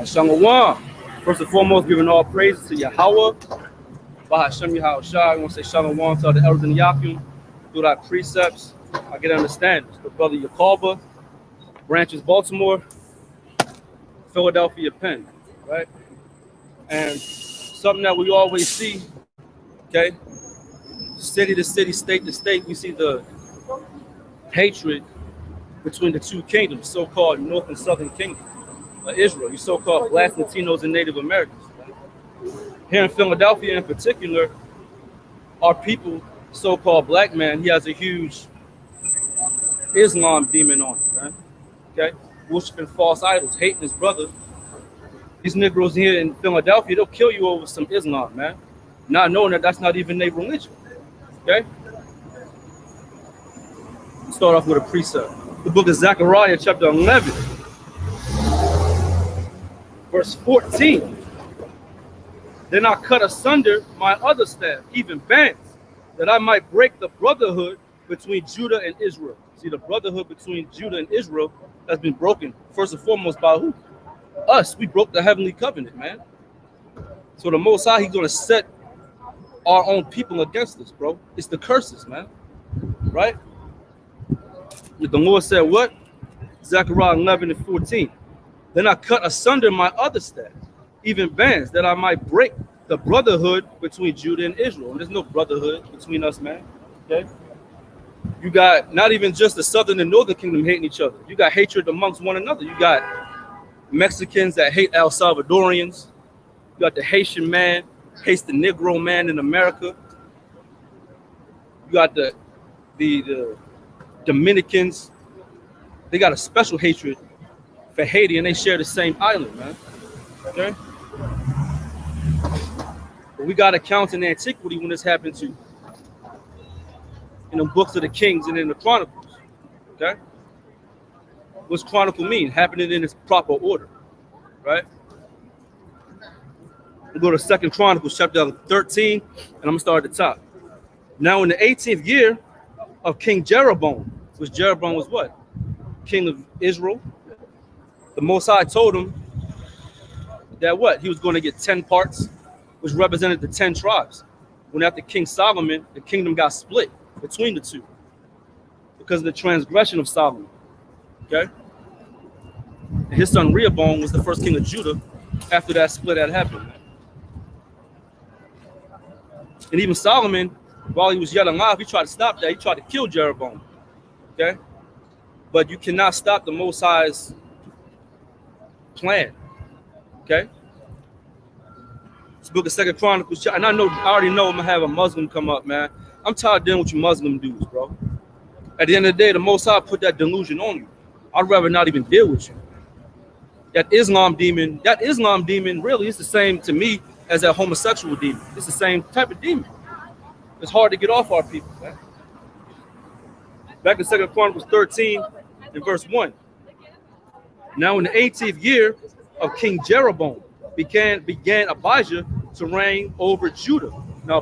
Shalom. First and foremost, giving all praises to Yahweh. Bahashem Yahushua. I want to say shalom to the elders in Yakim. Through our precepts, I get understanding. The brother Yakalba, Branches, Baltimore, Philadelphia, Penn, right? And something that we always see, okay, city to city, state to state, we see the hatred between the two kingdoms, so-called North and Southern Kingdom of Israel, you so-called Blacks, Latinos, and Native Americans. Here in Philadelphia in particular, our people, so-called black man, he has a huge Islam demon on him, right? Okay? Worshiping false idols, hating his brother. These Negroes here in Philadelphia, they'll kill you over some Islam, man. Not knowing that that's not even their religion, okay? Let's start off with a precept. The book of Zechariah, chapter 11, verse 14. Then I cut asunder my other staff, even bands, that I might break the brotherhood between Judah and Israel. See, the brotherhood between Judah and Israel has been broken, first and foremost, by who? Us. We broke the heavenly covenant, man. So the Most High, he's going to set our own people against us, bro. It's the curses, man. Right? The Lord said what? Zechariah 11 and 14. Then I cut asunder my other staff, even bands, that I might break the brotherhood between Judah and Israel. And there's no brotherhood between us, man. Okay? You got not even just the southern and northern kingdom hating each other. You got hatred amongst one another. You got Mexicans that hate El Salvadorians. You got the Haitian man hates the Negro man in America. You got the Dominicans. They got a special hatred for Haiti, and they share the same island, man. Okay? But we got accounts in antiquity when this happened too. In the books of the Kings and in the Chronicles. Okay? What's Chronicle mean? Happening in its proper order. Right? We'll go to 2 Chronicles chapter 13, and I'm gonna start at the top. Now in the 18th year of King Jeroboam, which Jeroboam was what? King of Israel. The Most High told him that what? He was going to get 10 parts, which represented the 10 tribes. When after King Solomon, the kingdom got split between the two because of the transgression of Solomon. Okay? And his son Rehoboam was the first king of Judah after that split had happened. And even Solomon, while he was yet alive, he tried to stop that. He tried to kill Jeroboam. Okay? But you cannot stop the Most High's plan. Okay? This book of 2 Chronicles, and I already know I'm gonna have a Muslim come up, man. I'm tired of dealing with you Muslim dudes, bro. At the end of the day, the Most High put that delusion on you. I'd rather not even deal with you. That Islam demon really is the same to me as that homosexual demon. It's the same type of demon. It's hard to get off our people, man. Back in 2 Chronicles 13 and verse 1. Now in the 18th year of King Jeroboam began Abijah to reign over Judah. Now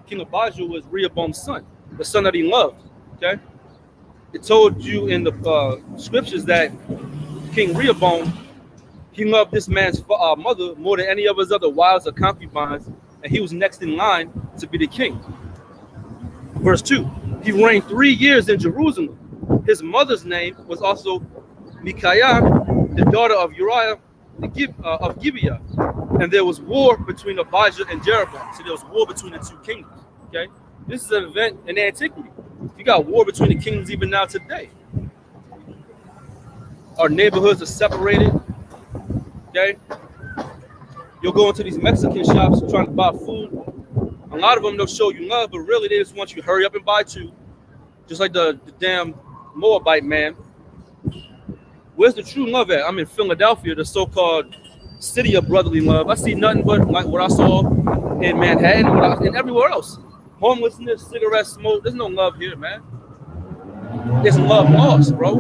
King Abijah was Rehoboam's son, the son that he loved. Okay? It told you in the scriptures that King Rehoboam, he loved this man's mother more than any of his other wives or concubines, and he was next in line to be the king. Verse 2, he reigned 3 years in Jerusalem. His mother's name was also Micaiah, the daughter of Uriah of Gibeah. And there was war between Abijah and Jeroboam. So there was war between the two kingdoms. Okay? This is an event in antiquity. You got war between the kingdoms even now today. Our neighborhoods are separated. Okay? You'll go into these Mexican shops trying to buy food. A lot of them, they'll show you love, but really they just want you to hurry up and buy too. Just like the damn Moabite man. Where's the true love at? I'm in Philadelphia, the so-called city of brotherly love. I see nothing but like what I saw in Manhattan and everywhere else. Homelessness, cigarette smoke. There's no love here, man. There's love lost, bro.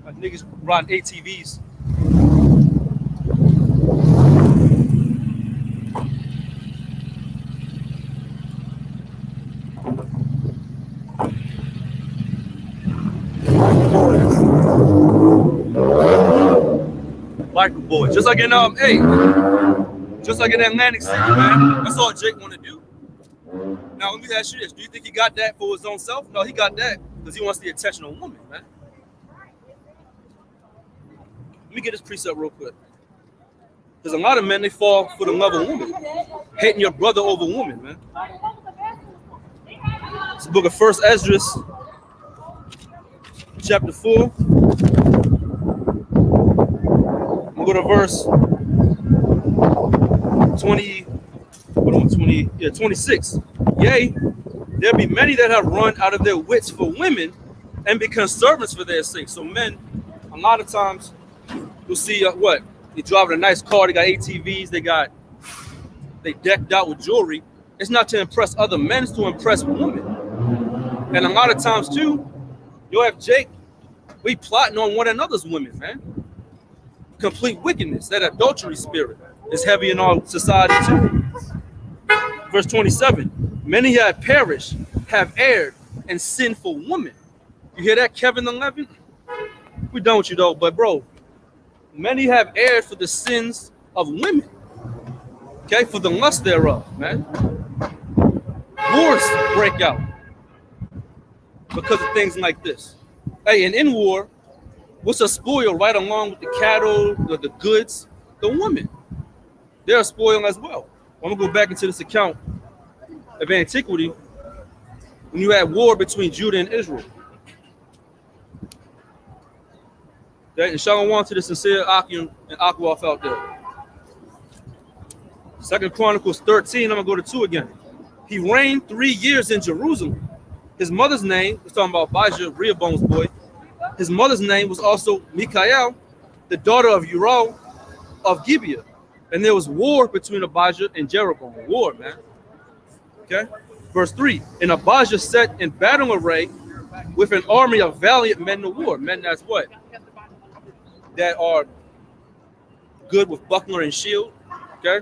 Like niggas riding ATVs. diaper boy. Just like in just like in Atlantic City, man. That's all Jake want to do. Now let me ask you this: do you think he got that for his own self? No, he got that because he wants the attention of women, man. Let me get this precept real quick. There's a lot of men, they fall for the love of women, hating your brother over woman, man. It's the book of 1 Esdras, chapter 4. I'm going to go to verse 26. Yea, there be many that have run out of their wits for women and become servants for their sake. So men, a lot of times, you'll see what? They driving a nice car, they got ATVs, they decked out with jewelry. It's not to impress other men, it's to impress women. And a lot of times too, you'll have Jake, we plotting on one another's women, man. Complete wickedness, that adultery spirit is heavy in our society too. Verse 27, many have perished, have erred, and sinned for women. You hear that, Kevin 11? We done with you though, but bro, many have erred for the sins of women. Okay, for the lust thereof, man. Wars break out because of things like this. Hey, and in war, what's a spoil right along with the cattle, the goods? The women. They're a spoil as well. I'm gonna go back into this account of antiquity when you had war between Judah and Israel. Okay, and shalom to the sincere Akim and Akwaf out there. 2 Chronicles 13, I'm gonna go to 2 again. He reigned 3 years in Jerusalem. His mother's name, we're talking about Abijah, Rehoboam's boy. His mother's name was also Michael, the daughter of Uriah of Gibeah. And there was war between Abijah and Jeroboam. War, man. Okay? Verse 3. And Abijah set in battle array with an army of valiant men of war. Men that's what? That are good with buckler and shield. Okay?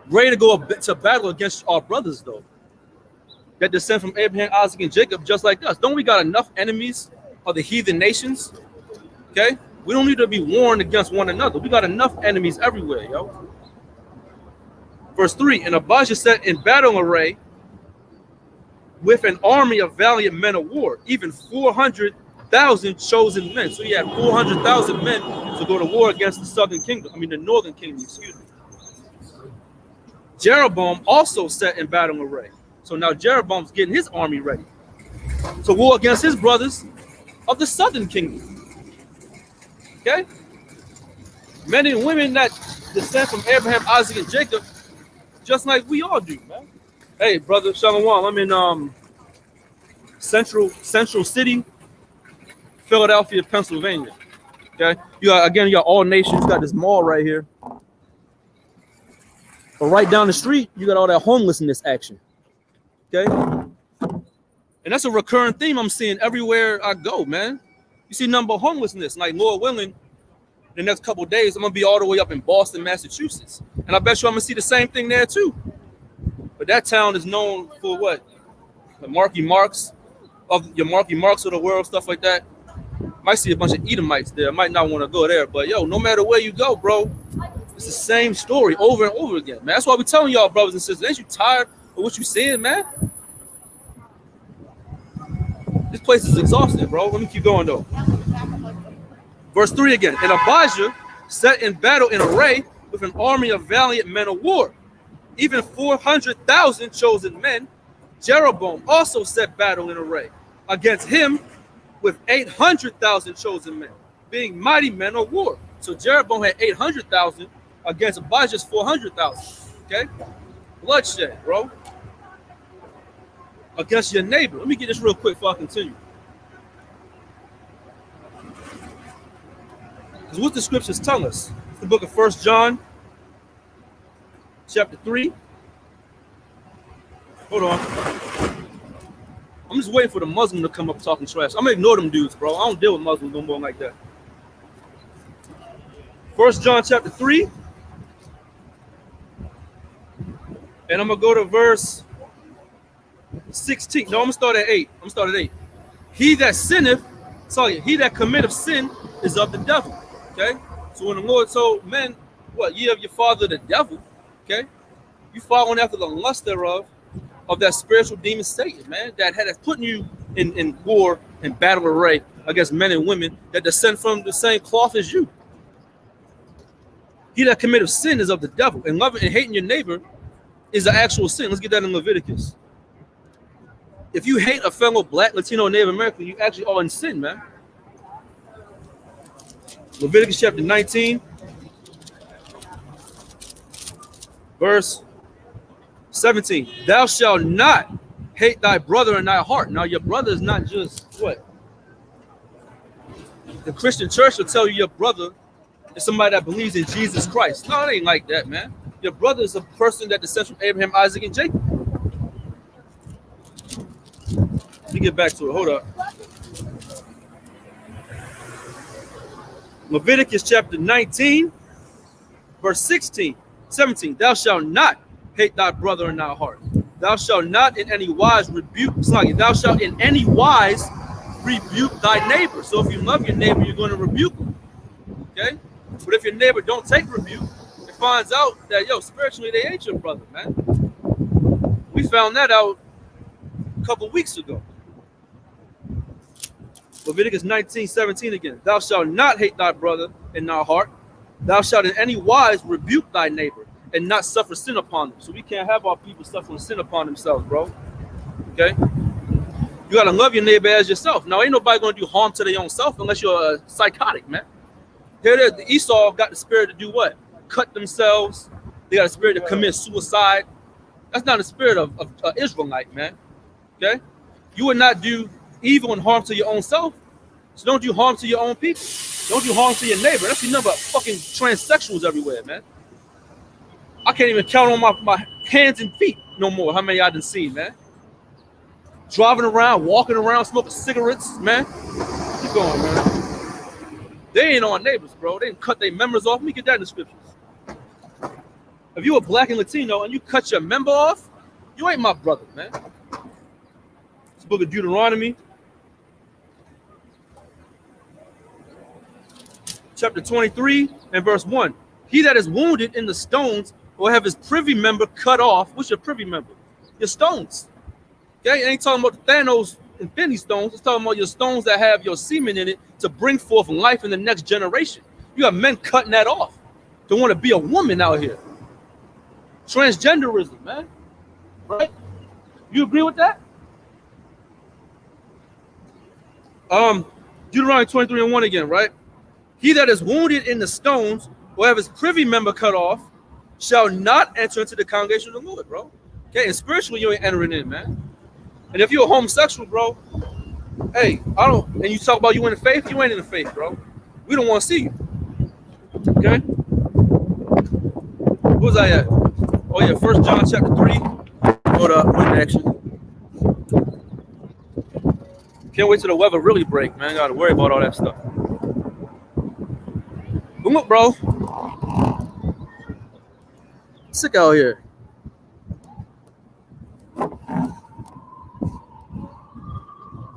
Ready to go to battle against our brothers, though. That descend from Abraham, Isaac, and Jacob, just like us. Don't we got enough enemies of the heathen nations? Okay? We don't need to be warned against one another. We got enough enemies everywhere, yo. Verse 3, and Abijah set in battle array with an army of valiant men of war, even 400,000 chosen men. So he had 400,000 men to go to war against the northern kingdom, excuse me. Jeroboam also set in battle array. So now Jeroboam's getting his army ready to war against his brothers of the southern kingdom. Okay? Men and women that descend from Abraham, Isaac, and Jacob, just like we all do, man. Hey, brother Shalom, I'm in Central City, Philadelphia, Pennsylvania. Okay? You got all nations, you got this mall right here. But right down the street, you got all that homelessness action. Okay? And that's a recurring theme I'm seeing everywhere I go, man. You see number of homelessness, like Lord willing, the next couple of days, I'm going to be all the way up in Boston, Massachusetts. And I bet you I'm going to see the same thing there too. But that town is known for what? The Marky Marks of the world, stuff like that. Might see a bunch of Edomites there. Might not want to go there. But yo, no matter where you go, bro, it's the same story over and over again, man. That's why we're telling y'all, brothers and sisters, ain't you tired of what you seeing, man? This place is exhausting, bro. Let me keep going, though. Verse 3 again. And Abijah set in battle in array with an army of valiant men of war, even 400,000 chosen men. Jeroboam also set battle in array against him with 800,000 chosen men, being mighty men of war. So Jeroboam had 800,000 against Abijah's 400,000. Okay? Bloodshed, bro. Against your neighbor. Let me get this real quick before I continue. Because what the scriptures tell us, the book of 1 John, chapter 3. Hold on. I'm just waiting for the Muslim to come up talking trash. I'm going to ignore them dudes, bro. I don't deal with Muslims no more like that. 1 John chapter 3. And I'm going to go to verse 16. No, I'm going to start at 8. He that sinneth, he that committeth sin is of the devil. Okay? So when the Lord told men, what, ye of your father the devil, okay? You following after the lust thereof, of that spiritual demon Satan, man, that had put you in war and battle array against men and women that descend from the same cloth as you. He that committeth sin is of the devil, and loving and hating your neighbor is an actual sin. Let's get that in Leviticus. If you hate a fellow black, Latino, Native American, you actually are in sin, man. Leviticus chapter 19, verse 17. Thou shalt not hate thy brother in thy heart. Now, your brother is not just what? The Christian church will tell you your brother is somebody that believes in Jesus Christ. No, it ain't like that, man. Your brother is a person that descends from Abraham, Isaac, and Jacob. Let me get back to it. Hold up. Leviticus chapter 19, verse 17. Thou shalt not hate thy brother in thy heart. Thou shalt not in any wise rebuke. Thou shalt in any wise rebuke thy neighbor. So if you love your neighbor, you're going to rebuke him. Okay? But if your neighbor don't take rebuke, it finds out that, yo, spiritually they ain't your brother, man. We found that out a couple weeks ago. Leviticus 19:17 again. Thou shalt not hate thy brother in thy heart. Thou shalt in any wise rebuke thy neighbor and not suffer sin upon them. So we can't have our people suffering sin upon themselves, bro. Okay? You got to love your neighbor as yourself. Now, ain't nobody going to do harm to their own self unless you're a psychotic, man. Here it is. The Esau got the spirit to do what? Cut themselves. They got a spirit to commit suicide. That's not the spirit of Israelite, man. Okay? You would not do evil and harm to your own self. So don't do harm to your own people. Don't do harm to your neighbor. That's nothing but fucking transsexuals everywhere, man. I can't even count on my hands and feet no more how many I done seen, man. Driving around, walking around, smoking cigarettes, man. Keep going, man. They ain't our neighbors, bro. They didn't cut their members off. Let me get that in the scriptures. If you a black and Latino and you cut your member off, you ain't my brother, man. It's the book of Deuteronomy, chapter 23 and verse 1. He that is wounded in the stones will have his privy member cut off. What's your privy member? Your stones. Okay, it ain't talking about the Thanos Infinity Stones. It's talking about your stones that have your semen in it to bring forth life in the next generation. You got men cutting that off to want to be a woman out here. Transgenderism, man. Right? You agree with that? Deuteronomy 23 and 1 again, right? He that is wounded in the stones will have his privy member cut off, shall not enter into the congregation of the Lord, bro. Okay, and spiritually you ain't entering in, man. And if you're a homosexual, bro, hey, and you talk about you in the faith, you ain't in the faith, bro. We don't want to see you. Okay? What was I at? Oh yeah, 1 John chapter 3. Hold up, one action. Can't wait till the weather really break, man. Gotta worry about all that stuff. But look, bro. Sick out here.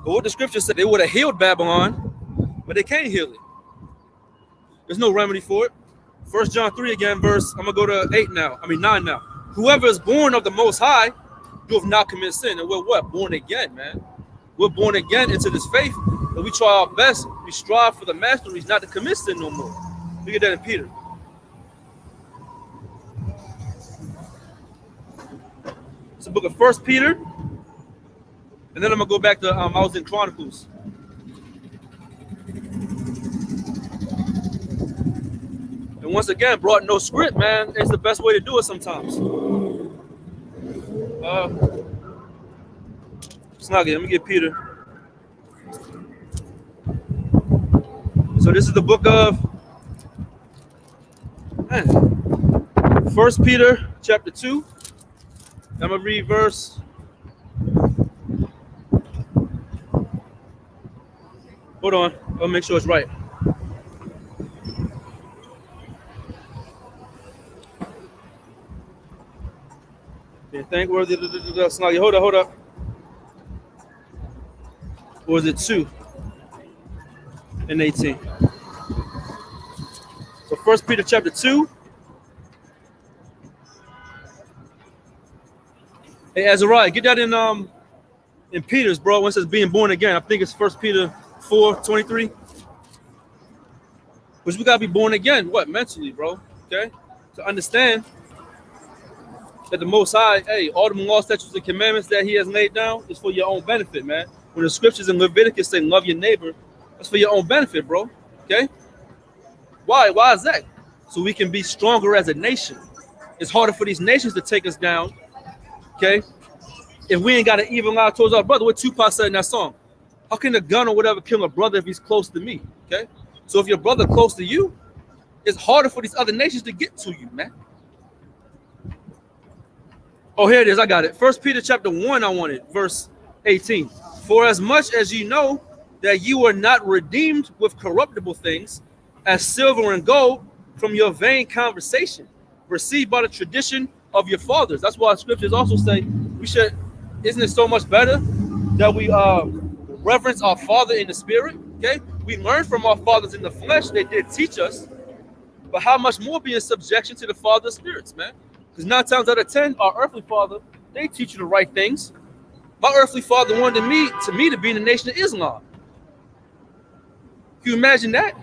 But what the scripture said, they would have healed Babylon, but they can't heal it. There's no remedy for it. 1 John 3 again, verse, I'm going to go to 9 now. Whoever is born of the Most High, you have not committed sin. And we're what? Born again, man. We're born again into this faith, and we try our best. We strive for the masteries not to commit sin no more. Look at that in Peter. It's the book of 1 Peter. And then I'm going to go back to, I was in Chronicles. And once again, brought no script, man. It's the best way to do it sometimes. It's not good. Let me get Peter. So this is the book of 1 Peter chapter 2. I'm going to read verse. Hold on. I'll make sure it's right. Thankworthy. Hold up. Or is it 2 and 18? So 1 Peter chapter 2. Hey, Azariah, get that in Peter's, bro, when it says being born again. I think it's 1 Peter 4:23. Which we gotta be born again. What? Mentally, bro. Okay? To understand that the Most High, hey, all the law, statutes, and commandments that He has laid down is for your own benefit, man. When the scriptures in Leviticus say love your neighbor, that's for your own benefit, bro. Okay? Why? Why is that? So we can be stronger as a nation. It's harder for these nations to take us down. Okay? If we ain't got an evil eye towards our brother, what Tupac said in that song. How can a gun or whatever kill a brother if he's close to me? Okay? So if your brother close to you, it's harder for these other nations to get to you, man. Oh, here it is. I got it. 1 Peter chapter 1, I want it. Verse 18. For as much as you know that you were not redeemed with corruptible things, as silver and gold, from your vain conversation, received by the tradition of your fathers. That's why scriptures also say we should, isn't it so much better that we reverence our Father in the Spirit? Okay, we learn from our fathers in the flesh. They did teach us, but how much more be in subjection to the Father of spirits, man? Because 9 times out of 10, our earthly father, they teach you the right things. My earthly father wanted me to be in the nation of Islam. Can you imagine that?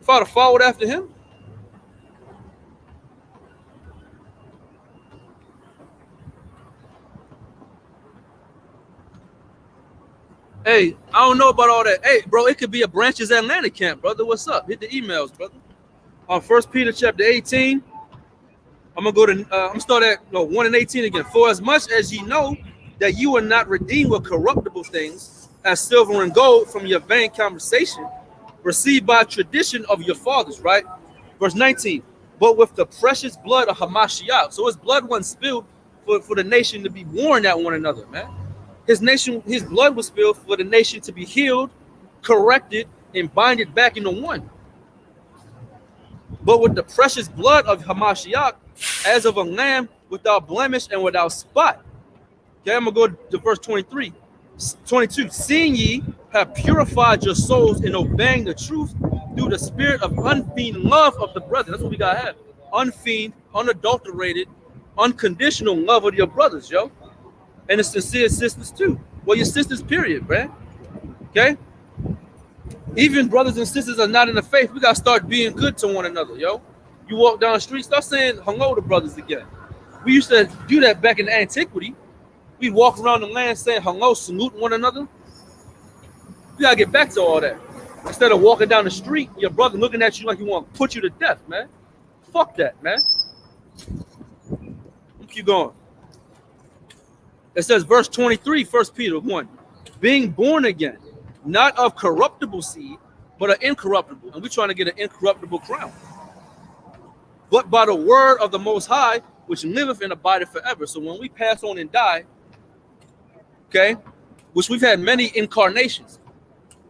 If I'd have followed after him? Hey, I don't know about all that. Hey, bro, it could be a Branches Atlanta camp, brother. What's up? Hit the emails, brother. On 1 Peter chapter 18, I'm gonna go to I'm gonna start at 1 and 18 again. For as much as ye know that you are not redeemed with corruptible things, as silver and gold, from your vain conversation, received by tradition of your fathers, right? Verse 19, but with the precious blood of Hamashiach. So his blood wasn't spilled for the nation to be warned at one another, man. His blood was spilled for the nation to be healed, corrected, and binded back into one. But with the precious blood of Hamashiach, as of a lamb without blemish and without spot. Okay, I'm gonna go to verse 22. Seeing ye have purified your souls in obeying the truth through the spirit of unfeigned love of the brethren. That's what we gotta have. Unfeigned, unadulterated, unconditional love of your brothers, yo. And the sincere sisters too. Well, your sisters, period, man. Okay? Even brothers and sisters are not in the faith. We gotta start being good to one another, yo. You walk down the street, start saying hello to brothers again. We used to do that back in antiquity. We walk around the land saying hello, salute one another. We gotta get back to all that. Instead of walking down the street, your brother looking at you like he want to put you to death, man. Fuck that, man. Keep going. It says, verse 23, 1 Peter 1, being born again, not of corruptible seed, but of incorruptible. And we're trying to get an incorruptible crown. But by the word of the Most High, which liveth and abideth forever. So when we pass on and die, okay, which we've had many incarnations,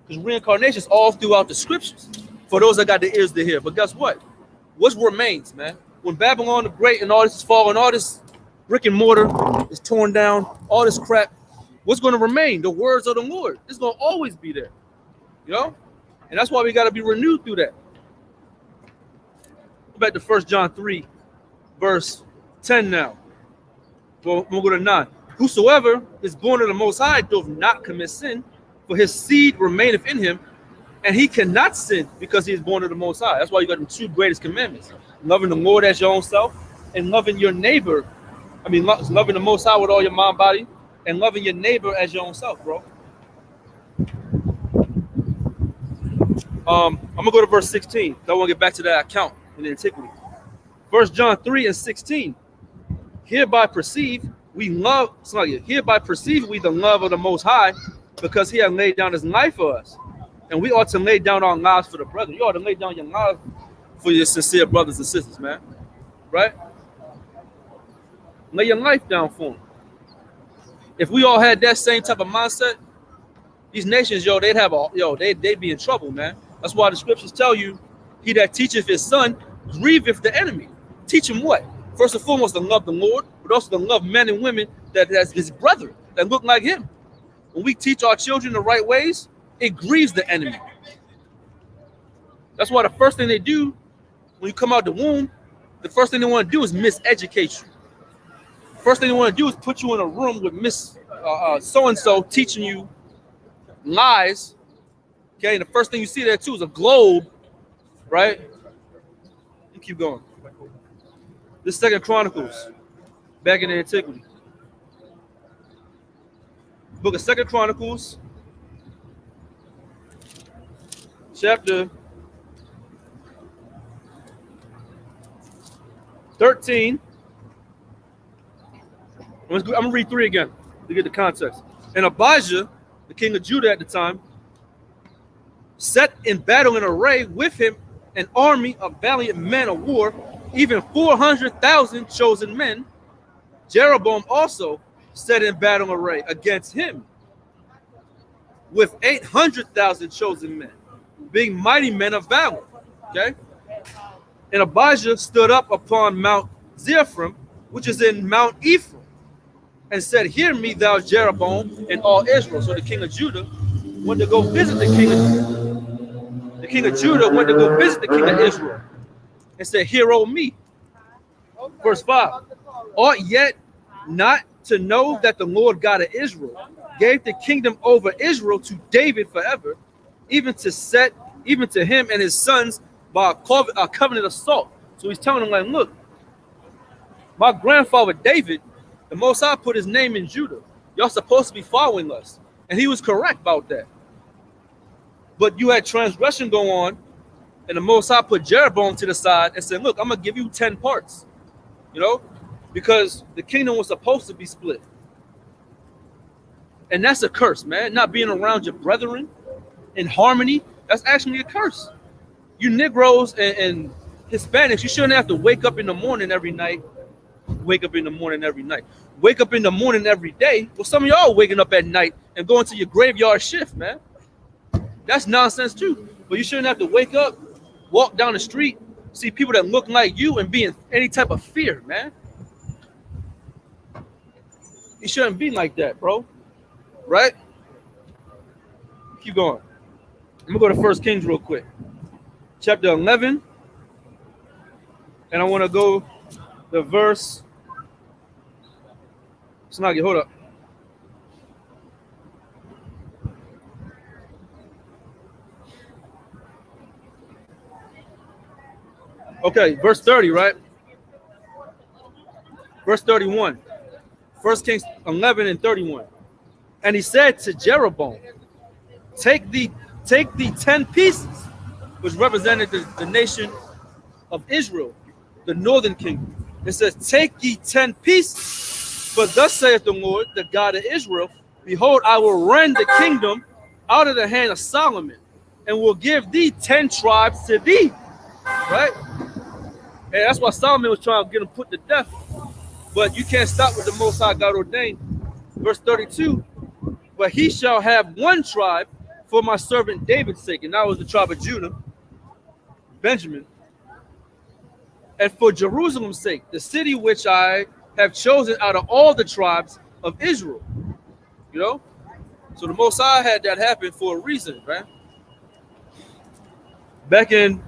because reincarnations all throughout the scriptures, for those that got the ears to hear. But guess what? What remains, man? When Babylon the Great and all this is falling, all this brick and mortar is torn down, all this crap, what's going to remain? The words of the Lord. It's going to always be there, you know? And that's why we got to be renewed through that. Go back to 1 John 3, verse 10 now. We'll go to 9. Whosoever is born of the Most High doth not commit sin, for his seed remaineth in him, and he cannot sin because he is born of the Most High. That's why you got the 2 greatest commandments. Loving the Lord as your own self, and loving your neighbor. I mean, loving the Most High with all your mind, body, and loving your neighbor as your own self, bro. I'm going to go to verse 16. I want to get back to that account in antiquity. 1 John 3 and 16. Hereby perceive we the love of the Most High, because he has laid down his life for us. And we ought to lay down our lives for the brethren. You ought to lay down your lives for your sincere brothers and sisters, man. Right? Lay your life down for them. If we all had that same type of mindset, these nations, yo, they'd be in trouble, man. That's why the scriptures tell you, he that teacheth his son grieveth the enemy. Teach him what? First and foremost, to love the Lord, but also to love men and women that has his brother, that look like him. When we teach our children the right ways, it grieves the enemy. That's why the first thing they do when you come out the womb, the first thing they want to do is miseducate you. First thing they want to do is put you in a room with Miss so-and-so teaching you lies. Okay, and the first thing you see there too is a globe, right? You keep going. This Second Chronicles, back in the antiquity. Book of Second Chronicles, chapter 13. I'm gonna read 3 again to get the context. And Abijah, the king of Judah at the time, set in battle in array with him an army of valiant men of war, even 400,000 chosen men. Jeroboam also set in battle array against him with 800,000 chosen men, being mighty men of valor. Okay? And Abijah stood up upon Mount Zephrim, which is in Mount Ephraim, and said, "Hear me, thou Jeroboam, and all Israel." So the king of Judah went to go visit the king of Judah went to go visit the king of Israel and said, "Hear, O me." Verse 5. Ought yet not to know that the Lord God of Israel gave the kingdom over Israel to David forever, even to him and his sons by a covenant of salt. So he's telling them, like, look, my grandfather David, the Most High put his name in Judah. Y'all supposed to be following us. And he was correct about that. But you had transgression go on, and the Most High put Jeroboam to the side and said, look, I'm going to give you 10 parts, you know, because the kingdom was supposed to be split. And that's a curse, man. Not being around your brethren in harmony, that's actually a curse. You Negroes and Hispanics, you shouldn't have to wake up in the morning every night. Wake up in the morning every day. Well, some of y'all waking up at night and going to your graveyard shift, man. That's nonsense too. But you shouldn't have to wake up, walk down the street, see people that look like you and be in any type of fear, man. You shouldn't be like that, bro. Right? Keep going. I'm going to go to 1 Kings real quick. Chapter 11. And I want to go the verse. Snuggie, hold up. Okay, verse 30, right? Verse 31. 1 Kings 11 and 31. And he said to Jeroboam, take the 10 pieces, which represented the nation of Israel, the northern kingdom. It says, take ye 10 pieces, for thus saith the Lord, the God of Israel, behold, I will rend the kingdom out of the hand of Solomon, and will give thee 10 tribes to thee. Right? And that's why Solomon was trying to get him put to death. But you can't stop what the Most High God ordained. Verse 32, but he shall have 1 tribe for my servant David's sake. And that was the tribe of Judah, Benjamin. And for Jerusalem's sake, the city which I have chosen out of all the tribes of Israel. You know? So the Most High had that happen for a reason, right? Back in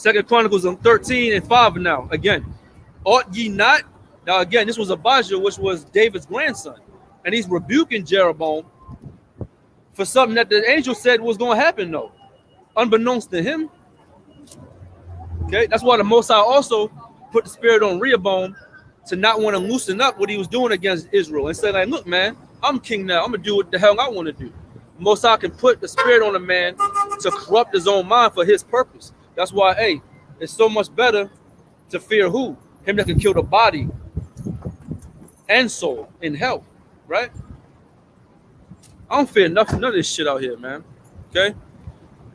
2 Chronicles 13 and 5 now. Again, ought ye not? Now again, this was Abijah, which was David's grandson. And he's rebuking Jeroboam for something that the angel said was going to happen, though. Unbeknownst to him. Okay, that's why the Most High also put the spirit on Rehoboam to not want to loosen up what he was doing against Israel and say, like, look, man, I'm king now. I'm going to do what the hell I want to do. The Most High can put the spirit on a man to corrupt his own mind for his purpose. That's why, hey, it's so much better to fear who? Him that can kill the body and soul in hell, right? I don't fear nothing, none of this shit out here, man. Okay?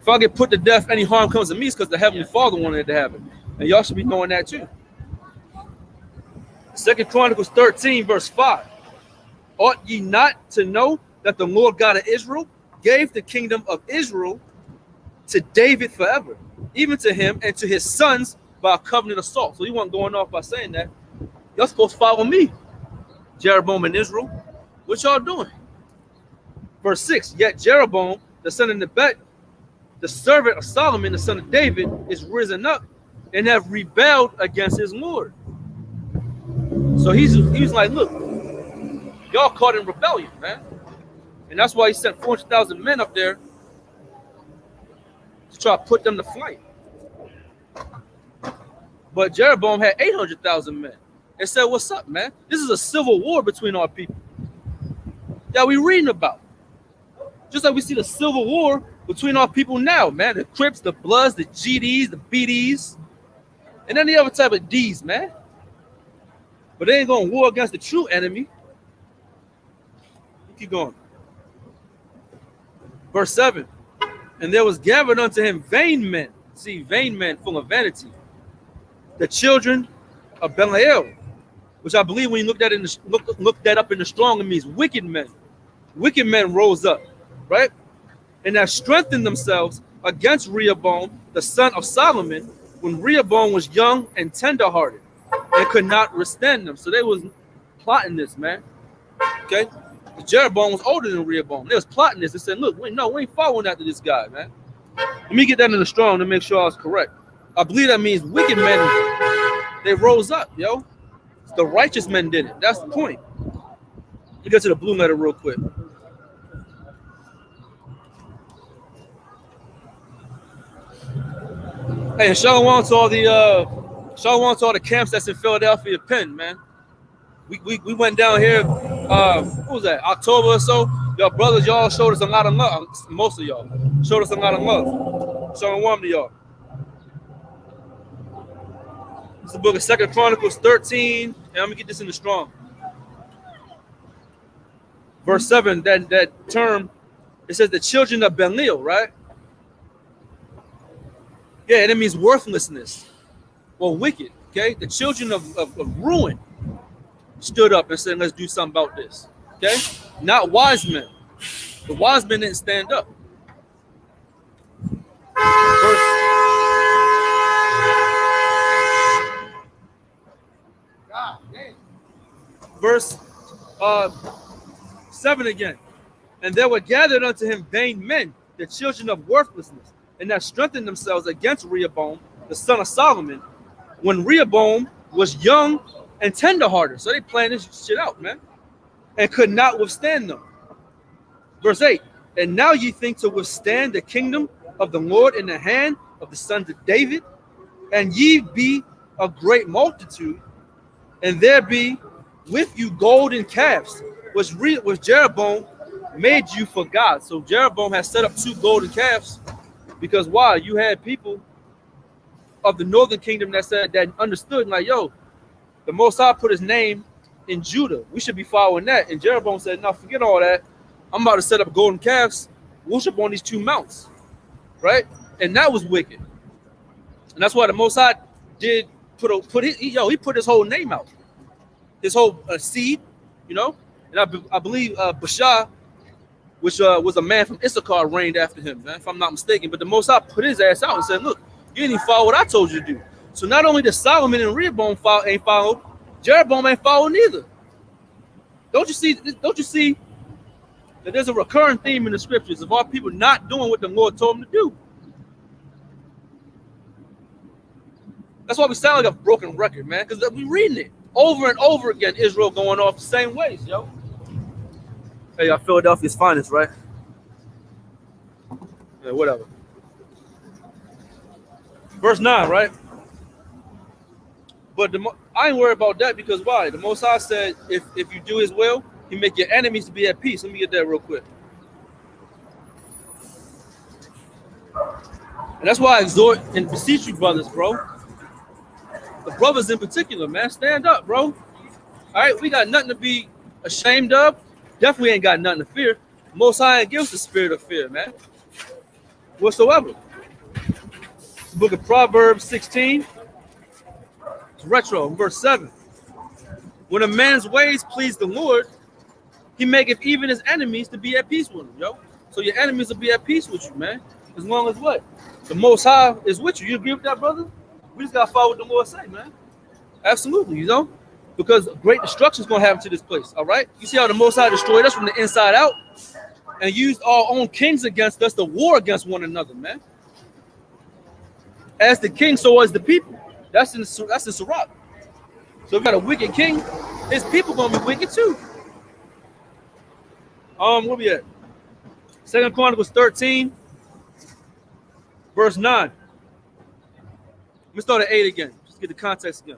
If I get put to death, any harm comes to me, it's because the Heavenly Father wanted it to happen. And y'all should be knowing that too. 2 Chronicles 13, verse 5. Ought ye not to know that the Lord God of Israel gave the kingdom of Israel to David forever, even to him and to his sons by a covenant of salt. So he wasn't going off by saying that. Y'all supposed to follow me, Jeroboam and Israel. What y'all doing? Verse 6, yet Jeroboam, the son of Nebat, the servant of Solomon, the son of David, is risen up and have rebelled against his Lord. So he's like, look, y'all caught in rebellion, man. And that's why he sent 400,000 men up there to try to put them to flight. But Jeroboam had 800,000 men and said, what's up, man? This is a civil war between our people that we reading about. Just like we see the civil war between our people now, man. The Crips, the Bloods, the GDs, the BDs, and any other type of Ds, man. But they ain't going to war against the true enemy. Keep going. Verse 7. And there was gathered unto him vain men. See, vain men full of vanity. The children of Belial, which I believe when you look that up in the Strong, it means wicked men. Wicked men rose up, right? And have strengthened themselves against Rehoboam, the son of Solomon, when Rehoboam was young and tenderhearted and could not withstand them. So they was plotting this, man. Okay? Jeroboam was older than Rehoboam. They was plotting this and said, look, we ain't following after this guy, man. Let me get that in the Strong to make sure I was correct. I believe that means wicked men, they rose up, yo. The righteous men did it. That's the point. Let me get to the blue letter real quick. Hey, and shalom to all the camps that's in Philadelphia, Penn, man. We went down here, what was that, October or so? Y'all brothers, y'all showed us a lot of love. Most of y'all showed us a lot of love. Shalom to y'all. It's the book of 2 Chronicles 13. And let me get this in the Strong. Verse 7, that term, it says the children of Belial, right? Yeah, and it means worthlessness or wicked, okay? The children of ruin stood up and said, let's do something about this, okay? Not wise men. The wise men didn't stand up. Verse 7 again. And there were gathered unto him vain men, the children of worthlessness, and that strengthened themselves against Rehoboam, the son of Solomon, when Rehoboam was young and tenderhearted. So they planned this shit out, man, and could not withstand them. Verse 8. And now ye think to withstand the kingdom of the Lord in the hand of the sons of David, and ye be a great multitude, and there be with you golden calves, which Jeroboam made you for God. So Jeroboam has set up 2 golden calves because why? You had people of the northern kingdom that understood, like, yo, the Most High put his name in Judah. We should be following that. And Jeroboam said, no, forget all that. I'm about to set up golden calves, worship on these 2 mounts, right? And that was wicked. And that's why the Most High did he put his whole name out. His whole seed, you know, and I believe Bashar, which was a man from Issachar, reigned after him, man, if I'm not mistaken. But the Most High put his ass out and said, look, you didn't even follow what I told you to do. So not only did Solomon and Rehoboam ain't followed, Jeroboam ain't followed neither. Don't you see that there's a recurring theme in the scriptures of our people not doing what the Lord told them to do? That's why we sound like a broken record, man, because we reading it over and over again. Israel going off the same ways, yo. Hey, y'all, Philadelphia's finest, right? Yeah, whatever. Verse 9, right? But I ain't worried about that because why? The Most High said, if you do his will, he make your enemies to be at peace. Let me get that real quick. And that's why I exhort and beseech you, brothers, bro. The brothers in particular, man, stand up, bro. All right, we got nothing to be ashamed of. Definitely ain't got nothing to fear. Most High ain't give us the spirit of fear, man, whatsoever. The book of Proverbs 16. It's retro, verse 7. When a man's ways please the Lord, he maketh even his enemies to be at peace with him, yo. So your enemies will be at peace with you, man. As long as what? The Most High is with you. You agree with that, brother? We just got to follow what the Lord say, man. Absolutely, you know? Because great destruction is going to happen to this place, all right? You see how the Most High destroyed us from the inside out and used our own kings against us to war against one another, man. As the king, so as the people. That's in Sirach. So if you got a wicked king, his people gonna be wicked too. Where we at? 2 Chronicles 13, verse 9. Let me start at 8 again. Just get the context again.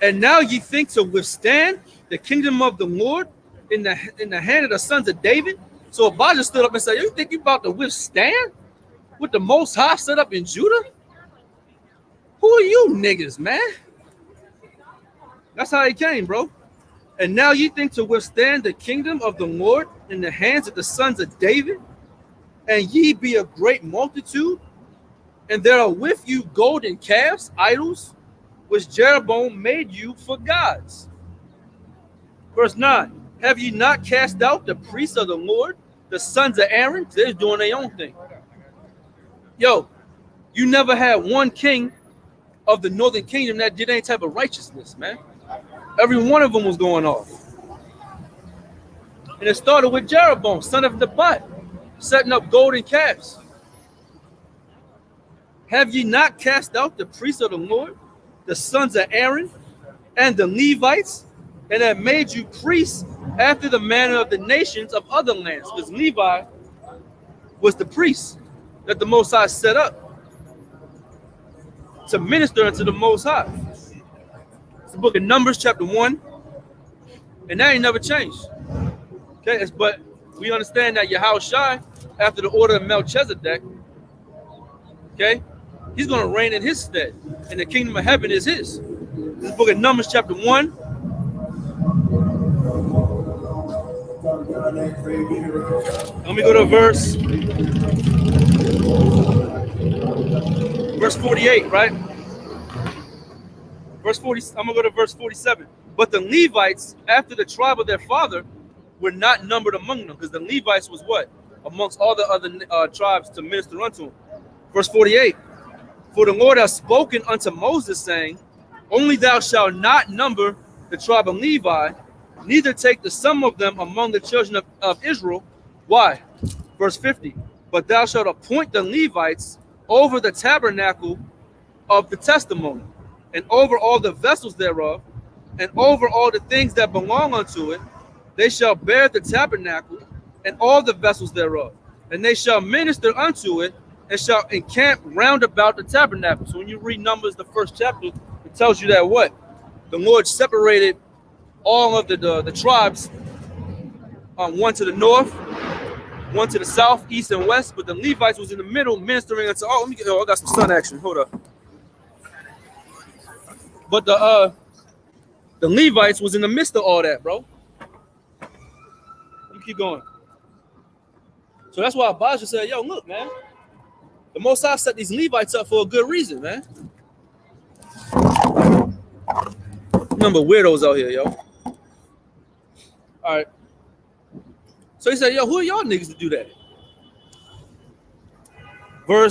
And now ye think to withstand the kingdom of the Lord in the hand of the sons of David? So Abijah stood up and said, you think you about to withstand with the Most High set up in Judah? Who are you niggas, man? That's how he came, bro. And now ye think to withstand the kingdom of the Lord in the hands of the sons of David? And ye be a great multitude? And there are with you golden calves, idols, which Jeroboam made you for gods. Verse 9. Have ye not cast out the priests of the Lord, the sons of Aaron? They're doing their own thing. Yo, you never had one king of the northern kingdom that did any type of righteousness, man. Every one of them was going off. And it started with Jeroboam, son of Nebat, setting up golden calves. Have ye not cast out the priests of the Lord, the sons of Aaron, and the Levites, and have made you priests after the manner of the nations of other lands? Because Levi was the priest that the Most High set up to minister unto the Most High. It's the book of Numbers, chapter 1, and that ain't never changed. Okay, but we understand that Yahushua, after the order of Melchizedek, okay, he's going to reign in his stead, and the kingdom of heaven is his. This is the book of Numbers, chapter 1. Let me go to verse 48, right? Verse 40, I'm gonna go to verse 47. But the Levites, after the tribe of their father, were not numbered among them, because the Levites was what? Amongst all the other tribes to minister unto him. Verse 48. For the Lord hath spoken unto Moses, saying, only thou shalt not number the tribe of Levi, neither take the sum of them among the children of Israel. Why? Verse 50. But thou shalt appoint the Levites over the tabernacle of the testimony, and over all the vessels thereof, and over all the things that belong unto it. They shall bear the tabernacle and all the vessels thereof, and they shall minister unto it, and shall encamp round about the tabernacle. So when you read Numbers, the first chapter, it tells you that what? The Lord separated all of the tribes, one to the north, one to the south, east, and west, but the Levites was in the middle ministering unto all. I got some sun action. Hold up. But the Levites was in the midst of all that, bro. Let me keep going. So that's why Abijah said, yo, look, man. The Most High set these Levites up for a good reason, man. Number of weirdos out here, yo. All right. So he said, yo, who are y'all niggas to do that? I'm going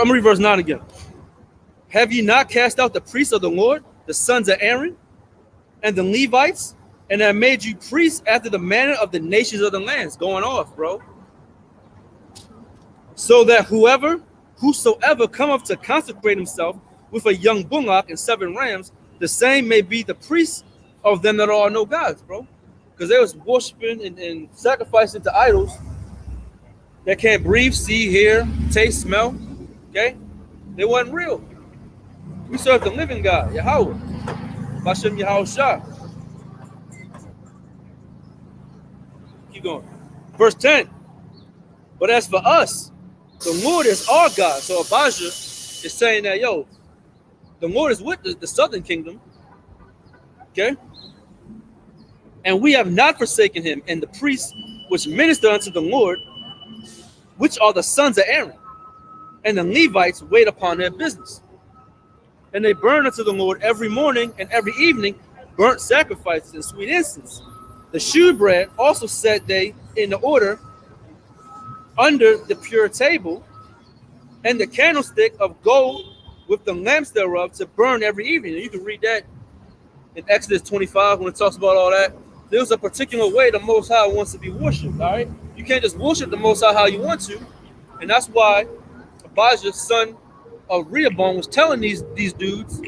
to read verse 9 again. Have ye not cast out the priests of the Lord, the sons of Aaron, and the Levites, and have made you priests after the manner of the nations of the lands? Going off, bro. So that whosoever cometh to consecrate himself with a young bullock and 7 rams, the same may be the priests of them that are no gods, bro. Because they was worshiping and sacrificing to idols that can't breathe, see, hear, taste, smell. Okay? They wasn't real. We serve the living God, Yahweh. Bashem Yahushua. Keep going. Verse 10. But as for us, the Lord is our God. So Abijah is saying that, yo, the Lord is with the southern kingdom. Okay? And we have not forsaken him, and the priests which minister unto the Lord, which are the sons of Aaron, and the Levites wait upon their business. And they burn unto the Lord every morning and every evening burnt sacrifices and sweet incense. The shewbread also set they in the order under the pure table, and the candlestick of gold with the lamps thereof to burn every evening. And you can read that in Exodus 25 when it talks about all that. There's a particular way the Most High wants to be worshipped, all right? You can't just worship the Most High how you want to. And that's why Abijah's son of Rehoboam was telling these dudes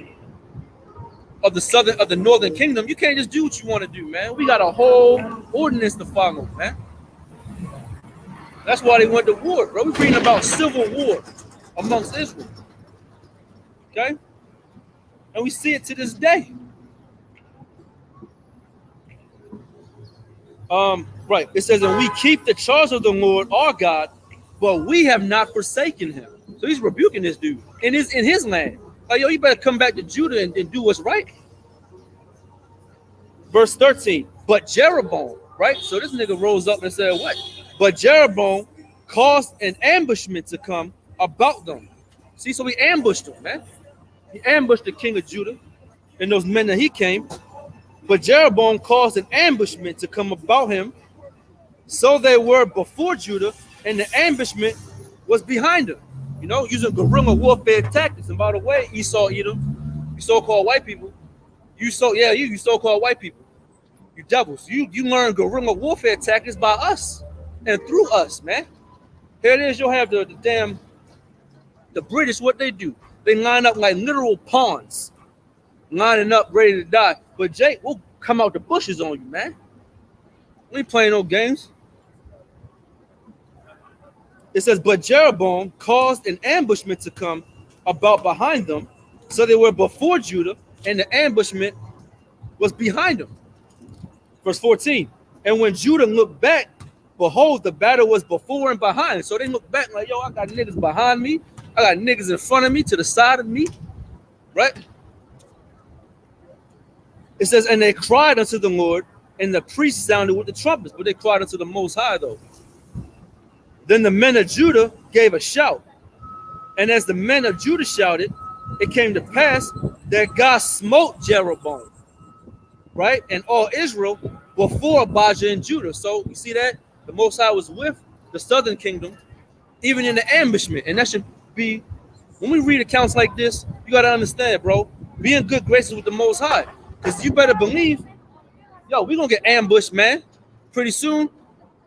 of the northern kingdom, you can't just do what you want to do, man. We got a whole ordinance to follow, man. That's why they went to war, bro. We're reading about civil war amongst Israel. Okay? And we see it to this day. Right. It says, and we keep the charge of the Lord our God, but we have not forsaken him. So he's rebuking this dude in his land. Like, yo, you better come back to Judah and do what's right. Verse 13. But Jeroboam, right? So this nigga rose up and said, what? But Jeroboam caused an ambushment to come about them. See, so he ambushed them, man. He ambushed the king of Judah and those men that he came. But Jeroboam caused an ambushment to come about him. So they were before Judah, and the ambushment was behind them. You know, using guerrilla warfare tactics. And by the way, Esau, Edom, you so-called white people, you so-called white people, you devils. You learn guerrilla warfare tactics by us and through us, man. Here it is. You'll have the British. What they do? They line up like literal pawns, lining up ready to die. But Jake, we'll come out the bushes on you, man. We ain't playing no games. It says, but Jeroboam caused an ambushment to come about behind them. So they were before Judah, and the ambushment was behind them. Verse 14. And when Judah looked back, behold, the battle was before and behind. So they looked back like, yo, I got niggas behind me. I got niggas in front of me, to the side of me. Right? It says, and they cried unto the Lord, and the priests sounded with the trumpets, but they cried unto the Most High, though. Then the men of Judah gave a shout. And as the men of Judah shouted, it came to pass that God smote Jeroboam, right? And all Israel before Abijah and Judah. So you see that? The Most High was with the southern kingdom, even in the ambushment. And that should be, when we read accounts like this, you got to understand, bro, be in good graces with the Most High. Because you better believe, yo, we're going to get ambushed, man. Pretty soon,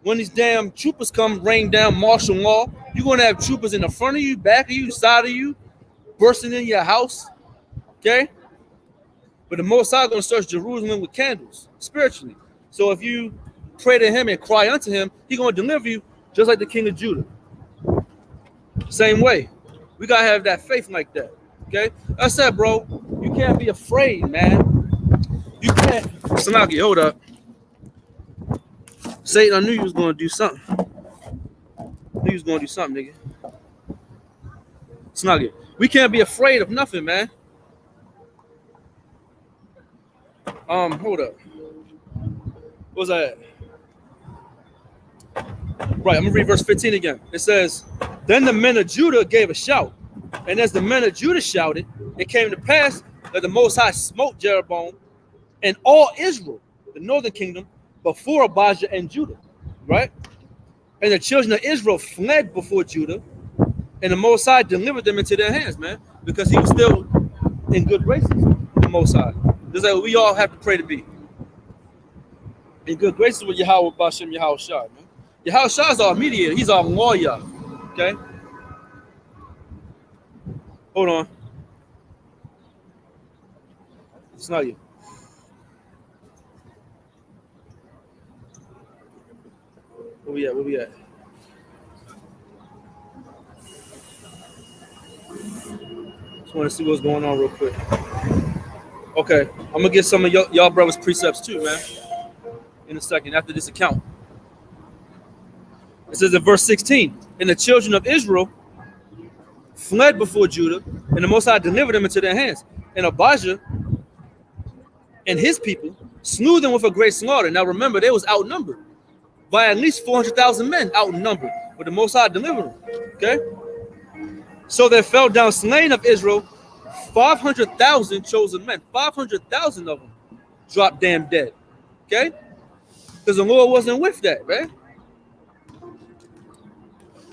when these damn troopers come, rain down martial law, you're going to have troopers in the front of you, back of you, side of you, bursting in your house, okay? But the Most High is going to search Jerusalem with candles, spiritually. So if you pray to him and cry unto him, he's going to deliver you just like the king of Judah. Same way. We got to have that faith like that, okay? I said, bro, you can't be afraid, man. You can't. Sanagi, hold up. Satan, I knew you was going to do something. Nigga. Snuggie. We can't be afraid of nothing, man. Hold up. What was that? Right, I'm going to read verse 15 again. It says, then the men of Judah gave a shout. And as the men of Judah shouted, it came to pass that the Most High smote Jeroboam and all Israel, the northern kingdom, before Abijah and Judah, right? And the children of Israel fled before Judah, and the Most High delivered them into their hands, man, because he was still in good graces, the Most High. Just like we all have to pray to be. In good graces with Yahweh Bashem Yahweh Shah, man. Yahweh Shah is our mediator. He's our lawyer, okay? Hold on. It's not you. Where we at? Just want to see what's going on real quick. Okay, I'm going to get some of y'all brothers' precepts too, man, in a second after this account. It says in verse 16, and the children of Israel fled before Judah, and the Most High delivered them into their hands. And Abijah and his people slew them with a great slaughter. Now remember, they was outnumbered by at least 400,000 men, outnumbered, but the Most High delivered them, okay? So there fell down slain of Israel 500,000 chosen men. 500,000 of them dropped damn dead, okay? Because the Lord wasn't with that, man.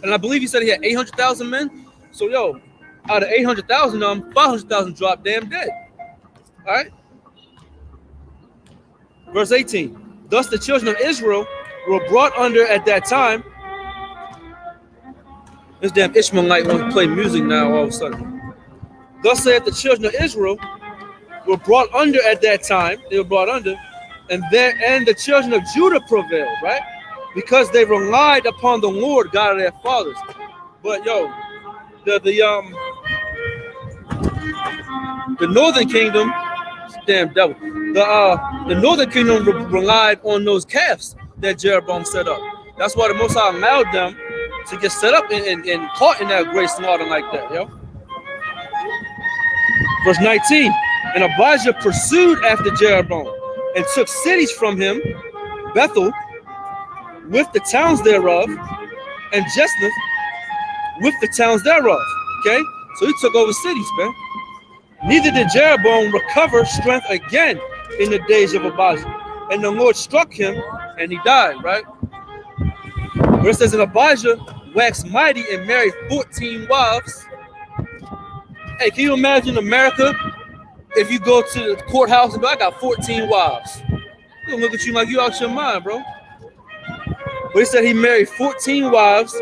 And I believe he said he had 800,000 men. So, yo, out of 800,000 of them, 500,000 dropped damn dead, all right? Verse 18, thus the children of Israel were brought under at that time. This damn Ishmaelite wants to play music now all of a sudden. Thus saith the children of Israel were brought under at that time. They were brought under, and the children of Judah prevailed, right? Because they relied upon the Lord God of their fathers. But yo, the northern kingdom, damn devil, the northern kingdom relied on those calves that Jeroboam set up. That's why the Most High allowed them to get set up and caught in that great slaughter like that, yo. Verse 19, and Abijah pursued after Jeroboam and took cities from him, Bethel with the towns thereof, and Jesnith with the towns thereof. Okay, so he took over cities, man. Neither did Jeroboam recover strength again in the days of Abijah, and the Lord struck him, and he died. Right? Where it says, and Abijah waxed mighty and married 14 wives. Hey, can you imagine America if you go to the courthouse and go, I got 14 wives? They're gonna look at you like you out your mind, bro. But he said he married 14 wives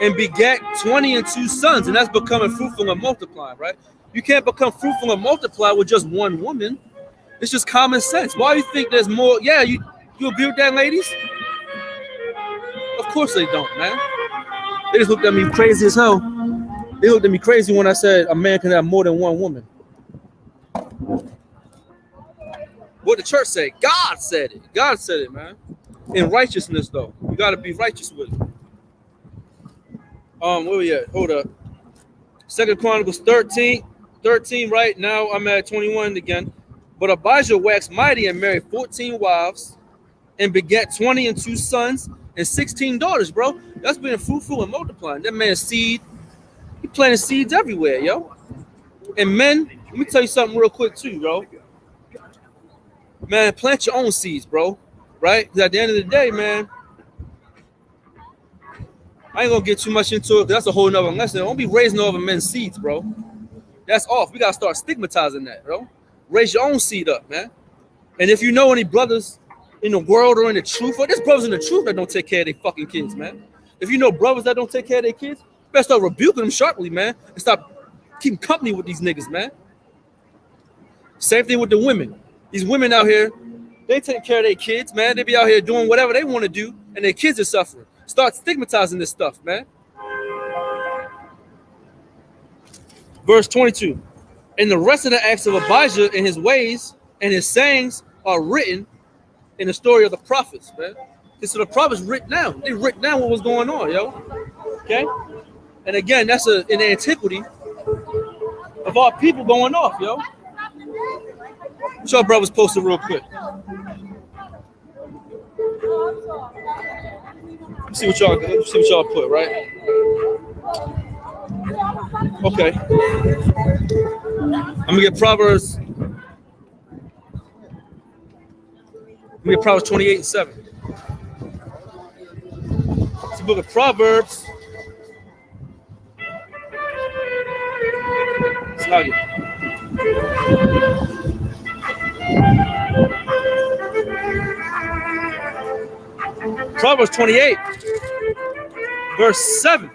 and begat 20 and 2 sons, and that's becoming fruitful and multiplying, right? You can't become fruitful and multiply with just one woman. It's just common sense. Why do you think there's more? Yeah, you agree with that, ladies? Of course they don't, man. They just looked at me crazy as hell. They looked at me crazy when I said a man can have more than one woman. What the church say? God said it. God said it, man. In righteousness, though. You got to be righteous with it. Where we at? Hold up. 2 Chronicles 13, right? Now I'm at 21 again. But Abijah waxed mighty and married 14 wives and begat 20 and 2 sons and 16 daughters, bro. That's being fruitful and multiplying. That man's seed, he planted seeds everywhere, yo. And men, let me tell you something real quick too, bro. Man, plant your own seeds, bro. Right? Because at the end of the day, man, I ain't gonna get too much into it because that's a whole nother lesson. Don't be raising over men's seeds, bro. That's off. We gotta start stigmatizing that, bro. Raise your own seed up, man. And if you know any brothers in the world or in the truth, or there's brothers in the truth that don't take care of their fucking kids, man. If you know brothers that don't take care of their kids, you better start rebuking them sharply, man, and stop keeping company with these niggas, man. Same thing with the women. These women out here, they take care of their kids, man. They be out here doing whatever they want to do, and their kids are suffering. Start stigmatizing this stuff, man. Verse 22. And the rest of the acts of Abijah and his ways and his sayings are written in the story of the prophets, man. So the prophets written down. They written down what was going on, yo. Okay? And again, that's an antiquity of our people going off, yo. What y'all brothers posted real quick? Let's see what y'all put, right? Okay. I'm gonna get Proverbs. I'm gonna get Proverbs 28:7. It's the book of Proverbs. It's not good. Proverbs 28, verse 7.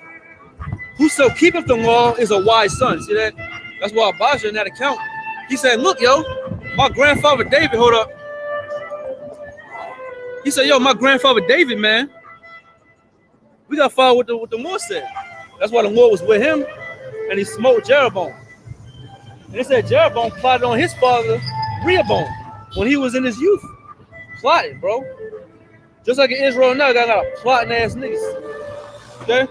Whoso keepeth the law is a wise son. See that? That's why Abijah in that account, he said, look, yo, my grandfather David, hold up. He said, yo, my grandfather David, man, we got to follow what the Lord said. That's why the Lord was with him, and he smote Jeroboam. And they said Jeroboam plotted on his father, Rehoboam, when he was in his youth. Plotting, bro. Just like in Israel now, got a lot of plotting ass niggas. Okay?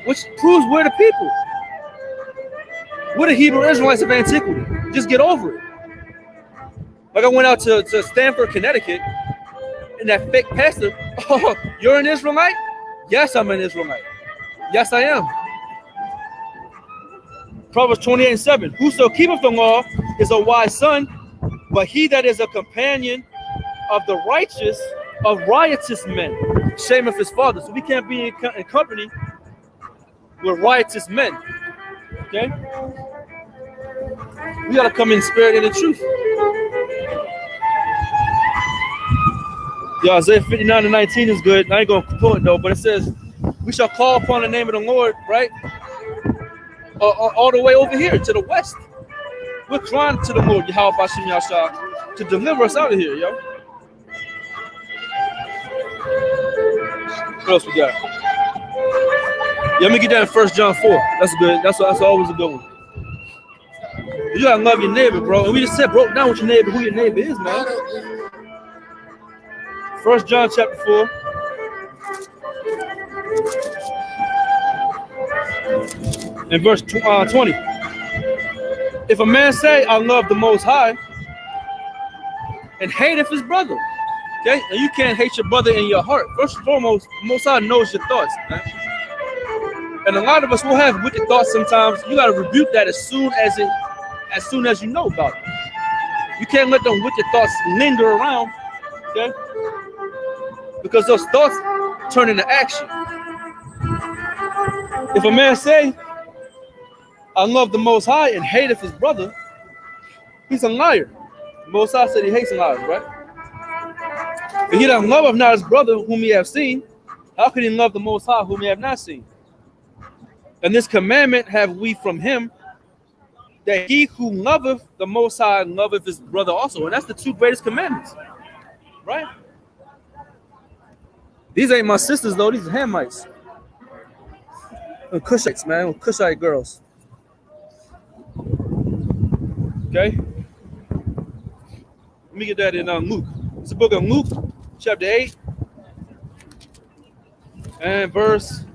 Which proves we're the people. We're the Hebrew Israelites of antiquity. Just get over it. Like I went out to Stamford, Connecticut, and that fake pastor, oh, you're an Israelite? Yes, I'm an Israelite. Yes, I am. Proverbs 28:7. Whoso keepeth the law is a wise son, but he that is a companion of the righteous, of riotous men, shameth his father. So we can't be in company with riotous men. Okay? We gotta come in spirit and in truth. Yeah, Isaiah 59:19 is good. I ain't gonna quote it though, but it says, we shall call upon the name of the Lord, right? All the way over here to the west. We're crying to the Lord, Yahweh Bashim Yashah, to deliver us out of here, yo. What else we got? Yeah, let me get that in 1 John 4. That's good. That's always a good one. You gotta love your neighbor, bro. And we just broke down what your neighbor, who your neighbor is, man. 1 John chapter 4. In verse 20. If a man say, I love the Most High, and hateth his brother, okay? And you can't hate your brother in your heart. First and foremost, the Most High knows your thoughts, man. And a lot of us will have wicked thoughts sometimes. You gotta rebuke that as soon as you know about it. You can't let them wicked thoughts linger around, okay? Because those thoughts turn into action. If a man say, I love the Most High and hateth his brother, he's a liar. The Most High said he hates liars, right? If he doesn't love not his brother whom he have seen, how can he love the Most High whom he have not seen? And this commandment have we from him, that he who loveth the Most High loveth his brother also. And that's the two greatest commandments, right? These ain't my sisters, though. These are Hamites. And Cushites, man. Cushite girls. Okay? Let me get that in Luke. It's the book of Luke, chapter 8, and verse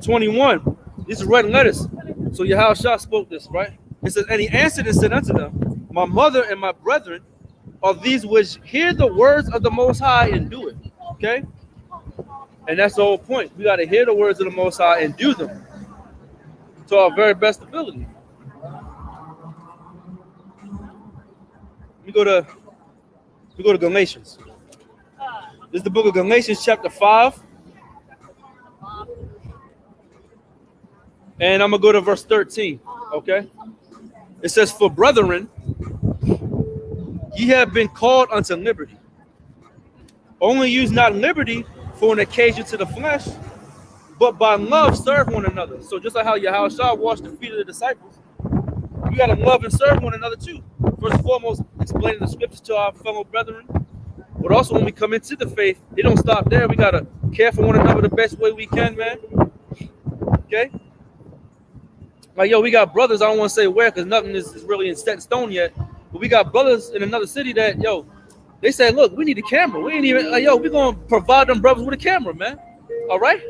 21. These are red letters. So Yahushua spoke this, right? It says, and he answered and said unto them, my mother and my brethren are these which hear the words of the Most High and do it. Okay? And that's the whole point. We got to hear the words of the Most High and do them to our very best ability. We go to Galatians. This is the book of Galatians, chapter 5. And I'm going to go to verse 13, okay? It says, for brethren, ye have been called unto liberty. Only use not liberty for an occasion to the flesh, but by love serve one another. So just like how Yahushua washed the feet of the disciples, we got to love and serve one another too. First and foremost, explaining the scriptures to our fellow brethren. But also when we come into the faith, it don't stop there. We got to care for one another the best way we can, man. Okay? Like, yo, we got brothers, I don't want to say where because nothing is really set in stone yet. But we got brothers in another city that, yo, they said, look, we need a camera. We ain't even, like, yo, we're going to provide them brothers with a camera, man. All right?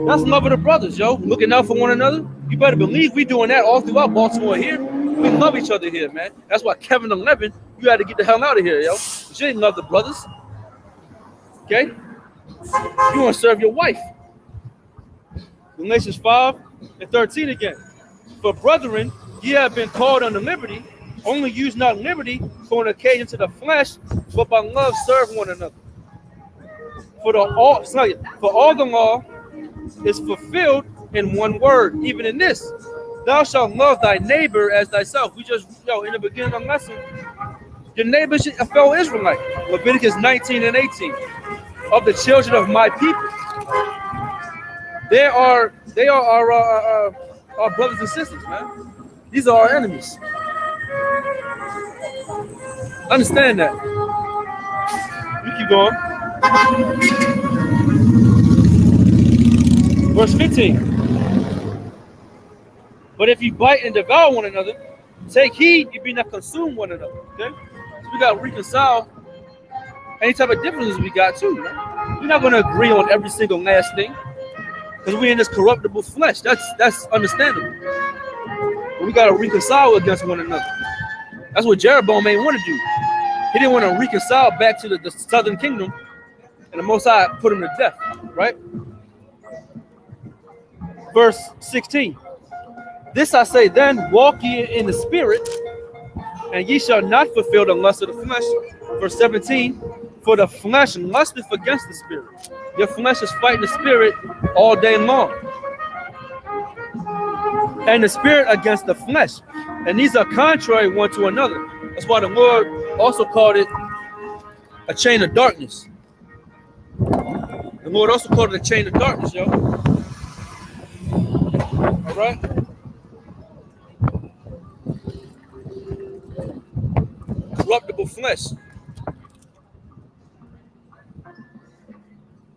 That's love of the brothers, yo. Looking out for one another. You better believe we doing that all throughout Baltimore here. We love each other here, man. That's why Kevin 11, you had to get the hell out of here, yo. But you ain't love the brothers. Okay? You want to serve your wife. Galatians 5 and 13 again. For brethren, ye have been called unto liberty. Only use not liberty for an occasion to the flesh, but by love serve one another. For all the law is fulfilled in one word, even in this: thou shalt love thy neighbor as thyself. We just, in the beginning of the lesson, your neighbor is a fellow Israelite. Leviticus 19 and 18. Of the children of my people. They are our brothers and sisters, man. These are our enemies. Understand that. We keep going. Verse 15. But if you bite and devour one another, take heed you be not consumed one another. Okay? So we got to reconcile any type of differences we got too. Man. We're not going to agree on every single last thing because we're in this corruptible flesh. That's understandable. But we got to reconcile against one another. That's what Jeroboam ain't want to do. He didn't want to reconcile back to the southern kingdom, and the Most High put him to death, right? Verse 16. This I say then, walk ye in the spirit, and ye shall not fulfill the lust of the flesh. Verse 17. For the flesh lusteth against the spirit. Your flesh is fighting the spirit all day long. And the spirit against the flesh. And these are contrary one to another. That's why the Lord also called it a chain of darkness. The Lord also called it a chain of darkness, yo. right? Corruptible flesh.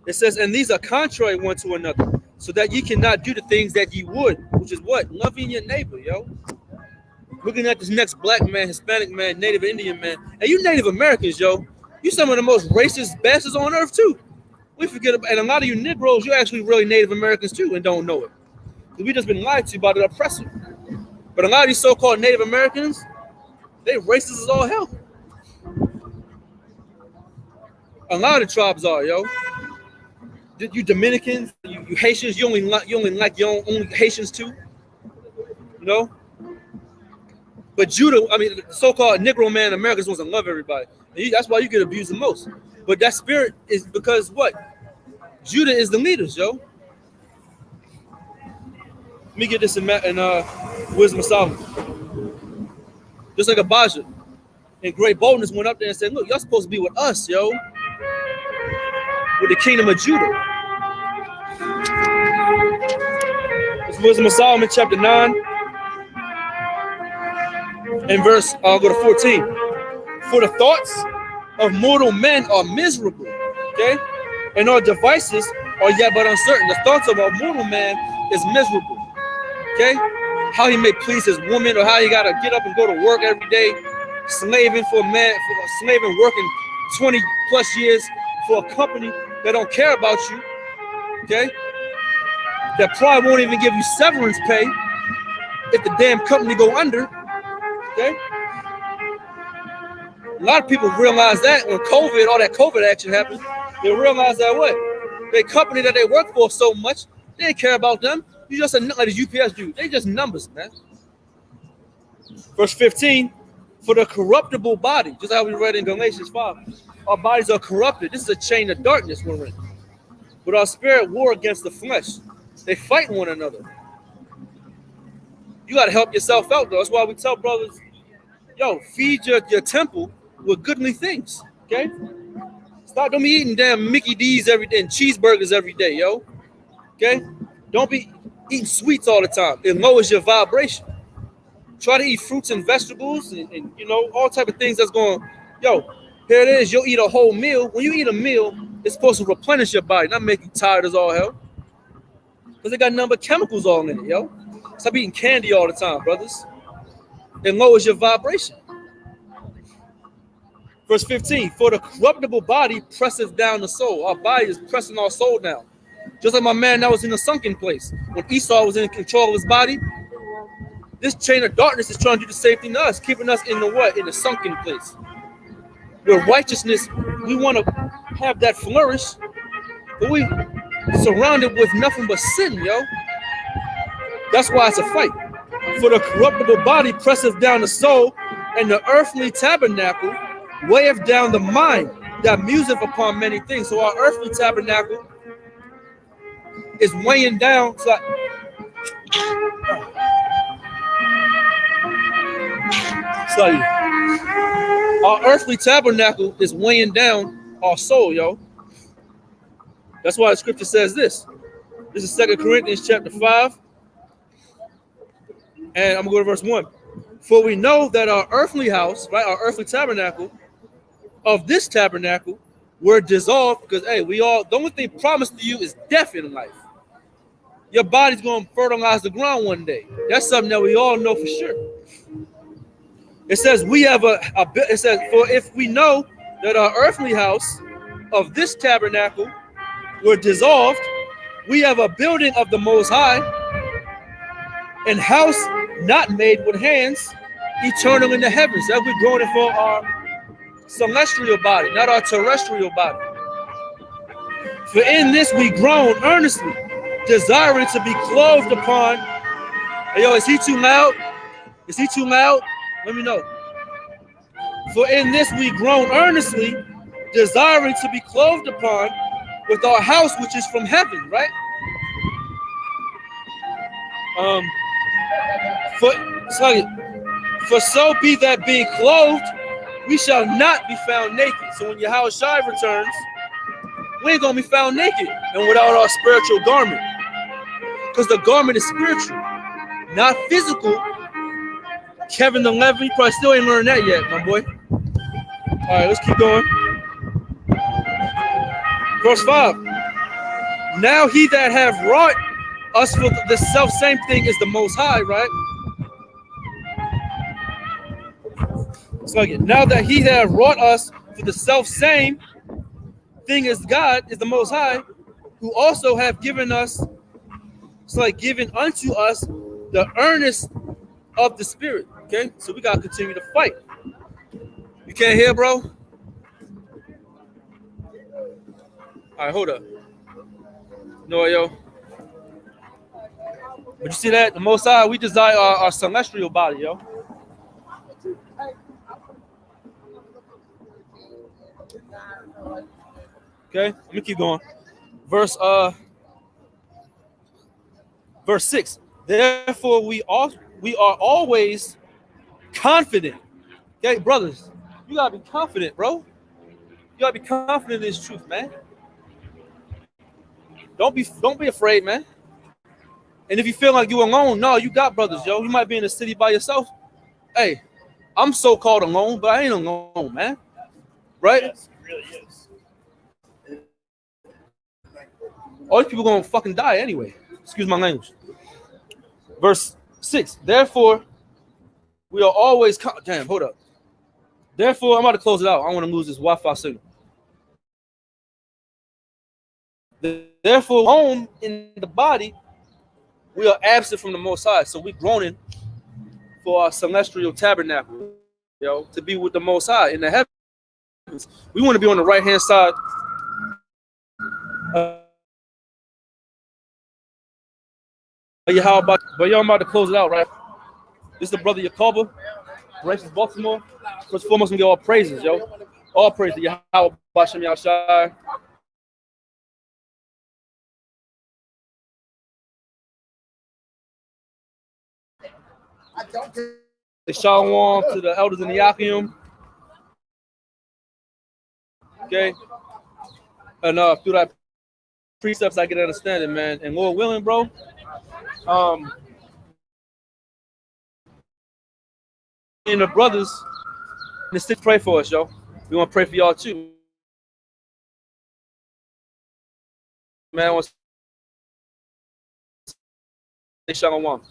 It says, and these are contrary one to another, so that ye cannot do the things that ye would, which is what? Loving your neighbor, yo. Looking at this next black man, Hispanic man, Native Indian man, and you Native Americans, yo, you some of the most racist bastards on earth too. We forget about, and a lot of you Negroes, you're actually really Native Americans too, and don't know it. We just been lied to by the oppressor. But a lot of these so-called Native Americans, they racist as all hell. A lot of the tribes are, yo. You Dominicans, you Haitians, you only like your own Haitians too, you know. But Judah, I mean, the so-called Negro man, Americans wants to love everybody. That's why you get abused the most. But that spirit is because what? Judah is the leaders, yo. Let me get this in Wisdom of Solomon. Just like Abijah, in great boldness went up there and said, "Look, y'all supposed to be with us, yo, with the kingdom of Judah." It's Wisdom of Solomon, chapter 9, and verse. I'll go to 14. For the thoughts of mortal men are miserable, okay, and our devices are yet but uncertain. The thoughts of a mortal man is miserable, okay. How he may please his woman, or how he gotta get up and go to work every day, slaving for a man, slaving, working 20 plus years for a company that don't care about you, okay? That probably won't even give you severance pay if the damn company go under, okay? A lot of people realize that when COVID, all that COVID action happened, they realize that what? The company that they work for so much, they didn't care about them. You just like the UPS dude. They just numbers, man. Verse 15, for the corruptible body, just how we read in Galatians 5, our bodies are corrupted. This is a chain of darkness we're in. But our spirit war against the flesh. They fight one another. You got to help yourself out, though. That's why we tell brothers, yo, feed your temple with goodly things, okay? Stop, don't be eating damn Mickey D's every day and cheeseburgers every day, yo, okay? Don't be eating sweets all the time. It lowers your vibration. Try to eat fruits and vegetables and you know, all type of things that's going, yo, here it is, you'll eat a whole meal. When you eat a meal, it's supposed to replenish your body, not make you tired as all hell. Because they got nothing but chemicals all in it, yo. Stop eating candy all the time, brothers. It lowers your vibration. Verse 15, for the corruptible body presseth down the soul. Our body is pressing our soul down. Just like my man that was in a sunken place. When Esau was in control of his body, this chain of darkness is trying to do the same thing to us, keeping us in the what? In the sunken place. Where righteousness, we want to have that flourish, but we surrounded with nothing but sin, yo. That's why it's a fight. For the corruptible body presseth down the soul, and the earthly tabernacle weigheth down the mind, that museth upon many things. So our earthly tabernacle is weighing down. Our earthly tabernacle is weighing down our soul, yo. That's why the scripture says this. This is 2 Corinthians chapter 5. And I'm going to go to verse 1. For we know that our earthly house, right, our earthly tabernacle, of this tabernacle, were dissolved because, hey, the only thing promised to you is death in life. Your body's going to fertilize the ground one day. That's something that we all know for sure. It says it says, for if we know that our earthly house of this tabernacle were dissolved, we have a building of the Most High, and house not made with hands, eternal in the heavens. That we're growing for our celestial body, not our terrestrial body. For in this we groan earnestly, desiring to be clothed upon. Hey, yo, is he too loud? Is he too loud? Let me know. For in this we groan earnestly, desiring to be clothed upon with our house which is from heaven, right? For so be that being clothed, we shall not be found naked. So when Yahweh Shai returns, we ain't gonna be found naked and without our spiritual garment, because the garment is spiritual. not physical. Kevin the 11, you probably still ain't learned that yet, my boy. All right, let's keep going. Verse 5. Now he that have wrought us for the self same thing is the Most High, right? So again, now that he that wrought us for the self same thing as God is the Most High, who also have given us, it's like given unto us the earnest of the Spirit. Okay, so we gotta continue to fight. You can't hear, bro? All right, hold up. No, yo. But you see that? The Most High, we desire our celestial body, yo. Okay, let me keep going. Verse 6. Therefore, we are always confident. Okay, brothers, you gotta be confident, bro. You gotta be confident in this truth, man. Don't be afraid, man. And if you feel like you're alone, no, you got brothers, yo. You might be in the city by yourself. Hey, I'm so-called alone, but I ain't alone, man. Right? Yes, it really is. All these people gonna fucking die anyway. Excuse my language. Verse 6. Therefore, we are always damn, hold up. Therefore, I'm about to close it out. I don't want to lose this Wi-Fi signal. Therefore, home in the body, we are absent from the Most High. So we're groaning for our celestial tabernacle, yo, to be with the Most High in the heavens. We want to be on the right-hand side. But yo, I'm about to close it out, right? This is the brother Yakoba, Righteous Baltimore. First and foremost, we get all praises, yo. All praise to Yahweh, Bashem Yahshai. Shalom to the elders in the Yakim. Okay. And through that precepts, I get understanding, man. And Lord willing, bro. And the brothers in the city pray for us, yo. We want to pray for y'all too. Man, I want to say shalom.